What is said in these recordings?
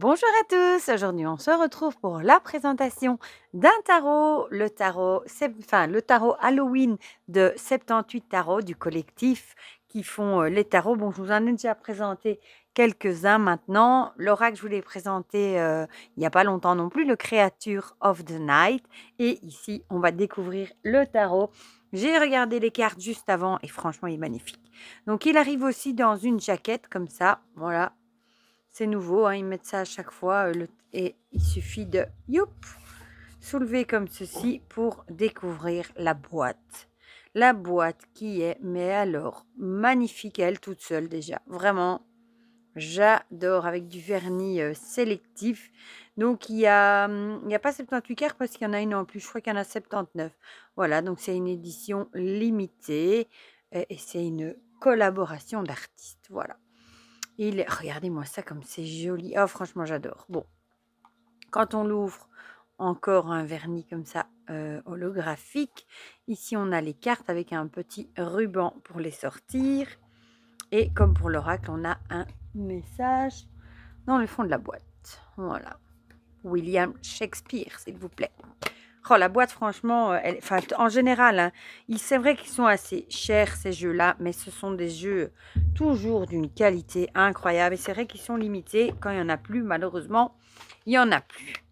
Bonjour à tous, aujourd'hui on se retrouve pour la présentation d'un tarot, le tarot Halloween de 78 tarots du collectif qui font les tarots. Bon, je vous en ai déjà présenté quelques-uns maintenant. L'oracle, je vous l'ai présenté il n'y a pas longtemps non plus, le Creature of the Night. Et ici, on va découvrir le tarot. J'ai regardé les cartes juste avant et franchement, il est magnifique. Donc, il arrive aussi dans une jaquette comme ça, voilà. C'est nouveau, hein, ils mettent ça à chaque fois et il suffit de soulever comme ceci pour découvrir la boîte. La boîte qui est, mais alors, magnifique elle toute seule déjà. Vraiment, j'adore avec du vernis sélectif. Donc, il y a pas 78 cartes parce qu'il y en a une en plus. Je crois qu'il y en a 79. Voilà, donc c'est une édition limitée et c'est une collaboration d'artistes. Voilà. Regardez-moi ça comme c'est joli. Oh, franchement, j'adore. Bon, quand on l'ouvre, encore un vernis comme ça holographique. Ici, on a les cartes avec un petit ruban pour les sortir. Et comme pour l'oracle, on a un message dans le fond de la boîte. Voilà. William Shakespeare, s'il vous plaît. Oh, la boîte, franchement, en général, hein, c'est vrai qu'ils sont assez chers, ces jeux-là, mais ce sont des jeux toujours d'une qualité incroyable. Et c'est vrai qu'ils sont limités. Quand il n'y en a plus, malheureusement, il n'y en a plus.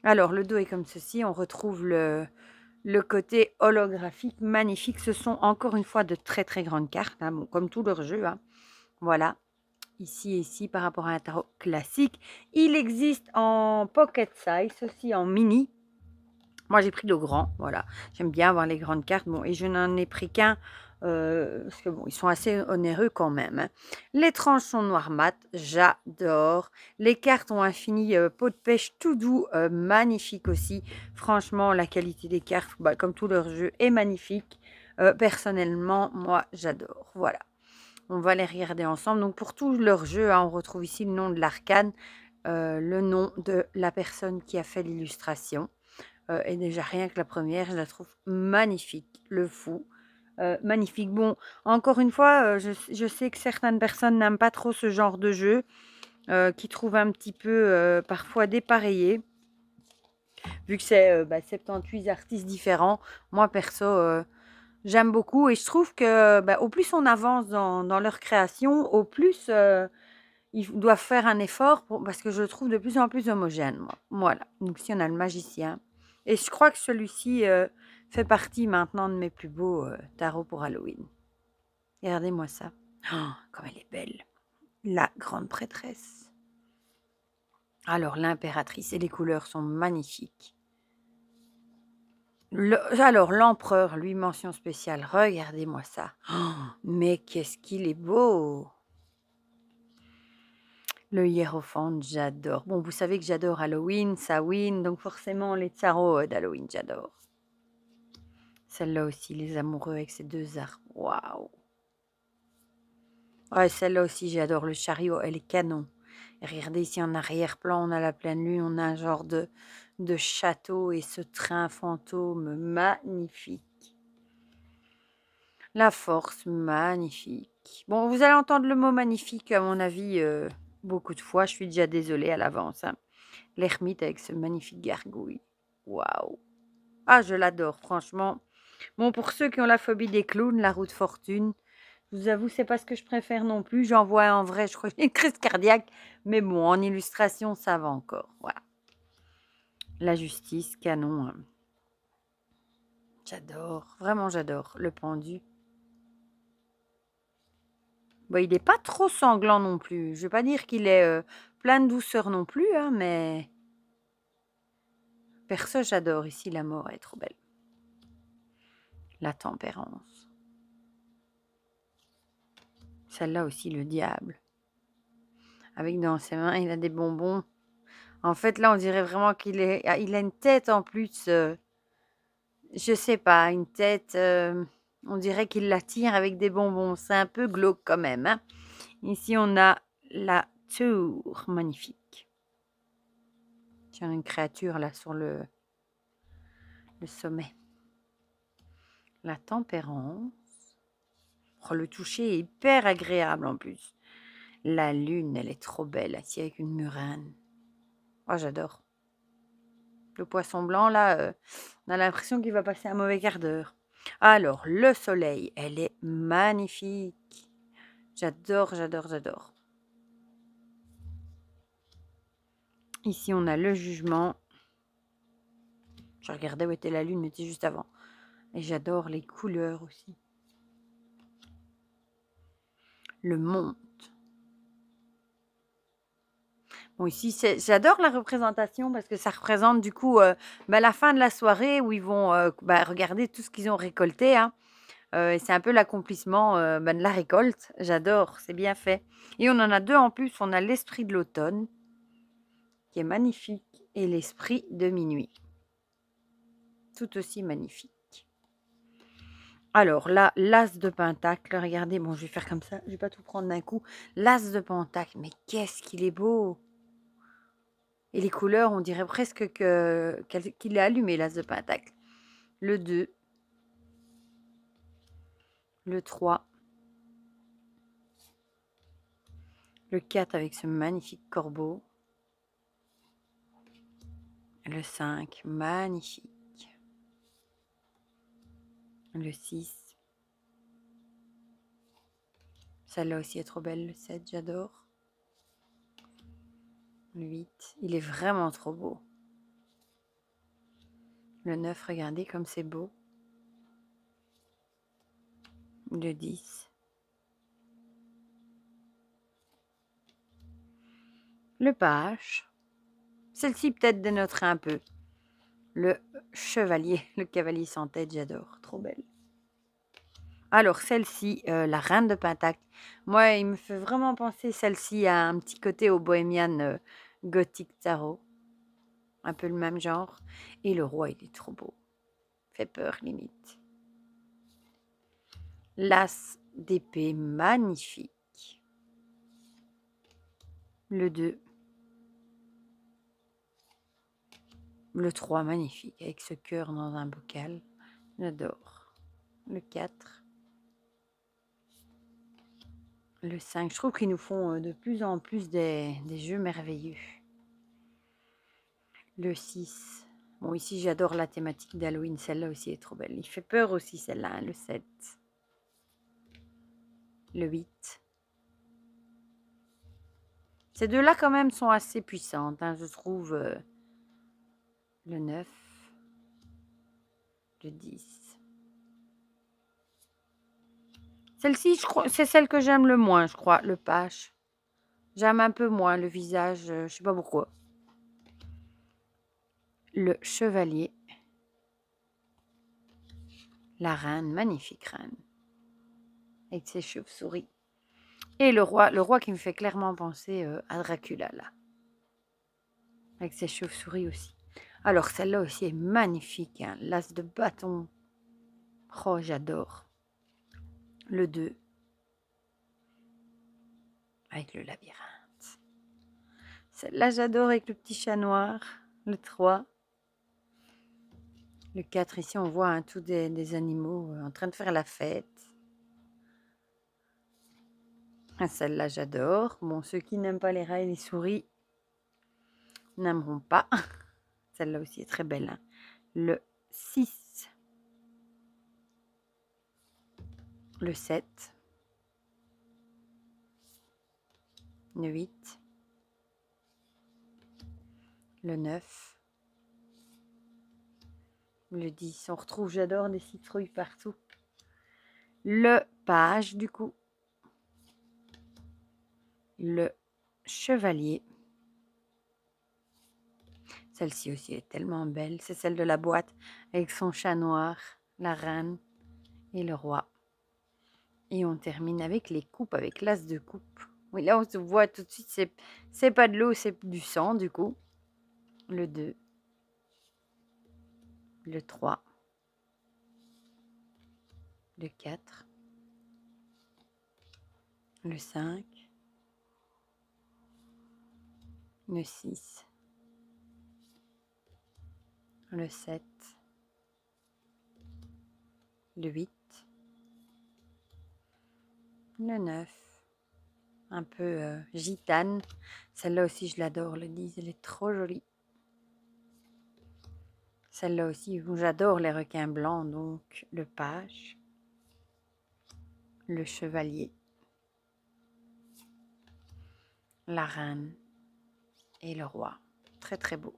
Alors, le dos est comme ceci. On retrouve le côté holographique magnifique. Ce sont encore une fois de très, très grandes cartes, hein, bon, comme tous leurs jeux. Hein. Voilà. Ici et ici, par rapport à un tarot classique. Il existe en pocket size, aussi en mini. Moi, j'ai pris le grand, voilà. J'aime bien avoir les grandes cartes. Bon, et je n'en ai pris qu'un, parce que bon, ils sont assez onéreux quand même. Hein. Les tranches sont noires mat, j'adore. Les cartes ont un fini peau de pêche tout doux, magnifique aussi. Franchement, la qualité des cartes, bah, comme tout leur jeu, est magnifique. Personnellement, moi, j'adore. Voilà. On va les regarder ensemble. Donc, pour tout leur jeu, hein, on retrouve ici le nom de l'arcane, le nom de la personne qui a fait l'illustration. Et déjà, rien que la première, je la trouve magnifique, le fou. Magnifique. Bon, encore une fois, je sais que certaines personnes n'aiment pas trop ce genre de jeu, qui trouvent un petit peu parfois dépareillé, vu que c'est 78 artistes différents. Moi, perso, j'aime beaucoup et je trouve que au plus on avance dans leur création, au plus ils doivent faire un effort parce que je le trouve de plus en plus homogène. Moi. Voilà. Donc, si on a le magicien. Et je crois que celui-ci fait partie maintenant de mes plus beaux tarots pour Halloween. Regardez-moi ça. Oh, comme elle est belle. La grande prêtresse. Alors, l'impératrice et les couleurs sont magnifiques. Alors, l'empereur, lui, mention spéciale. Regardez-moi ça. Oh, mais qu'est-ce qu'il est beau! Le hiérophante, j'adore. Bon, vous savez que j'adore Halloween, Samhain, donc forcément les tarots d'Halloween, j'adore. Celle-là aussi, les amoureux avec ces deux arbres. Waouh! Ouais, celle-là aussi, j'adore. Le chariot, elle est canon. Et regardez ici en arrière-plan, on a la pleine lune, on a un genre de château et ce train fantôme magnifique. La force, magnifique. Bon, vous allez entendre le mot magnifique, à mon avis, beaucoup de fois. Je suis déjà désolée à l'avance. Hein. L'ermite avec ce magnifique gargouille. Waouh! Ah, je l'adore, franchement. Bon, pour ceux qui ont la phobie des clowns, la roue de fortune, je vous avoue, c'est pas ce que je préfère non plus. J'en vois en vrai, je crois une crise cardiaque. Mais bon, en illustration, ça va encore. Voilà. La justice, canon. Hein. J'adore, vraiment j'adore. Le pendu. Bon, il n'est pas trop sanglant non plus. Je ne vais pas dire qu'il est plein de douceur non plus, hein, mais perso, j'adore. Ici, la mort est trop belle. La tempérance. Celle-là aussi, le diable. Avec dans ses mains, il a des bonbons. En fait, là, on dirait vraiment qu'il a une tête en plus. Je sais pas, une tête. On dirait qu'il la tire avec des bonbons. C'est un peu glauque quand même. Hein. Ici, on a la tour. Magnifique. Tiens, une créature là sur le sommet. La tempérance. Oh, le toucher est hyper agréable en plus. La lune, elle est trop belle, ici avec une murène. Oh, j'adore. Le poisson blanc, là, on a l'impression qu'il va passer un mauvais quart d'heure. Alors, le soleil, elle est magnifique. J'adore, j'adore, j'adore. Ici, on a le jugement. Je regardais où était la lune, mais c'était juste avant. Et j'adore les couleurs aussi. Le monde. Bon, ici, j'adore la représentation parce que ça représente du coup la fin de la soirée où ils vont regarder tout ce qu'ils ont récolté. Hein. Et c'est un peu l'accomplissement de la récolte. J'adore, c'est bien fait. Et on en a deux en plus. On a l'esprit de l'automne qui est magnifique et l'esprit de minuit. Tout aussi magnifique. Alors là, l'as de pentacle, regardez, bon je vais faire comme ça, je vais pas tout prendre d'un coup. L'as de pentacle, mais qu'est-ce qu'il est beau! Et les couleurs, on dirait presque qu'il est allumé, l'as de pentacle. Le 2, le 3, le 4 avec ce magnifique corbeau, le 5, magnifique, le 6, celle-là aussi est trop belle, le 7, j'adore. Le 8, il est vraiment trop beau. Le 9, regardez comme c'est beau. Le 10. Le page. Celle-ci peut-être dénoterait un peu. Le chevalier, le cavalier sans tête, j'adore. Trop belle. Alors celle-ci, la reine de pentacle. Moi, il me fait vraiment penser celle-ci à un petit côté au bohémian gothique tarot. Un peu le même genre. Et le roi, il est trop beau. Fait peur limite. L'as d'épée, magnifique. Le 2. Le 3, magnifique, avec ce cœur dans un bocal. J'adore. Le 4. Le 5. Je trouve qu'ils nous font de plus en plus des jeux merveilleux. Le 6. Bon, ici, j'adore la thématique d'Halloween. Celle-là aussi est trop belle. Il fait peur aussi, celle-là, hein, le 7. Le 8. Ces deux-là, quand même, sont assez puissantes, hein, je trouve. Le 9. Le 10. Celle-ci, je crois, c'est celle que j'aime le moins, je crois, le page. J'aime un peu moins le visage, je sais pas pourquoi. Le chevalier. La reine, magnifique reine. Avec ses chauves-souris. Et le roi qui me fait clairement penser à Dracula, là. Avec ses chauves-souris aussi. Alors, celle-là aussi est magnifique, hein. L'as de bâton. Oh, j'adore. Le 2. Avec le labyrinthe. Celle-là, j'adore avec le petit chat noir. Le 3. Le 4, ici, on voit hein, tous des animaux en train de faire la fête. Ah, celle-là, j'adore. Bon, ceux qui n'aiment pas les rats et les souris n'aimeront pas. Celle-là aussi est très belle. Hein. Le 6. Le 7. Le 8. Le 9. Le 10. On retrouve, j'adore, des citrouilles partout. Le page, du coup. Le chevalier. Celle-ci aussi est tellement belle. C'est celle de la boîte avec son chat noir, la reine et le roi. Et on termine avec les coupes, avec l'as de coupe. Oui, là, on se voit tout de suite, c'est pas de l'eau, c'est du sang, du coup. Le 2. Le 3. Le 4. Le 5. Le 6. Le 7. Le 8. Le 9. un peu gitane. Celle-là aussi, je l'adore, le 10, elle est trop jolie. Celle-là aussi, j'adore les requins blancs, donc le page, le chevalier, la reine et le roi. Très très beau.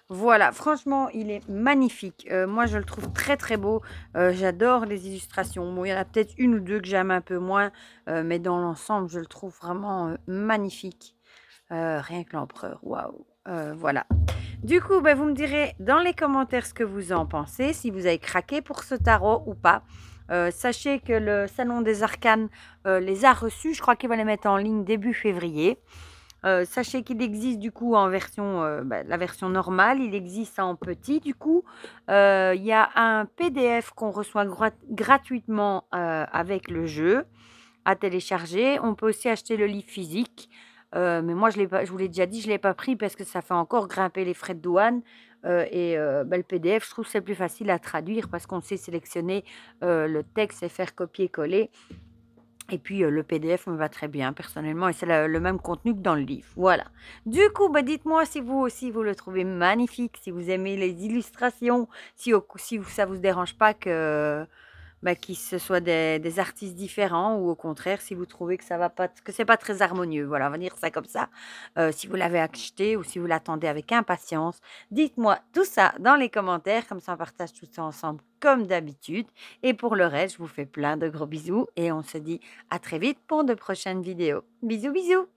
Voilà, franchement, il est magnifique. Moi, je le trouve très très beau. J'adore les illustrations. Bon, il y en a peut-être une ou deux que j'aime un peu moins, mais dans l'ensemble, je le trouve vraiment magnifique. Rien que l'empereur, waouh. Voilà. Du coup, ben, vous me direz dans les commentaires ce que vous en pensez, si vous avez craqué pour ce tarot ou pas. Sachez que le Salon des Arcanes les a reçus. Je crois qu'il va les mettre en ligne début février. Sachez qu'il existe du coup en version, la version normale, il existe en petit du coup. Il y a un PDF qu'on reçoit gratuitement avec le jeu à télécharger. On peut aussi acheter le livre physique. Mais moi, je vous l'ai déjà dit, je ne l'ai pas pris parce que ça fait encore grimper les frais de douane. Le PDF, je trouve que c'est plus facile à traduire parce qu'on sait sélectionner le texte et faire copier-coller. Et puis, le PDF me va très bien, personnellement, et c'est le même contenu que dans le livre. Voilà. Du coup, dites-moi si vous aussi, vous le trouvez magnifique, si vous aimez les illustrations, si ça vous dérange pas que ce soit des artistes différents, ou au contraire, si vous trouvez que ça va pas, que c'est pas très harmonieux. Voilà, on va dire ça comme ça. Si vous l'avez acheté ou si vous l'attendez avec impatience, dites-moi tout ça dans les commentaires, comme ça on partage tout ça ensemble comme d'habitude. Et pour le reste, je vous fais plein de gros bisous et on se dit à très vite pour de prochaines vidéos. Bisous, bisous!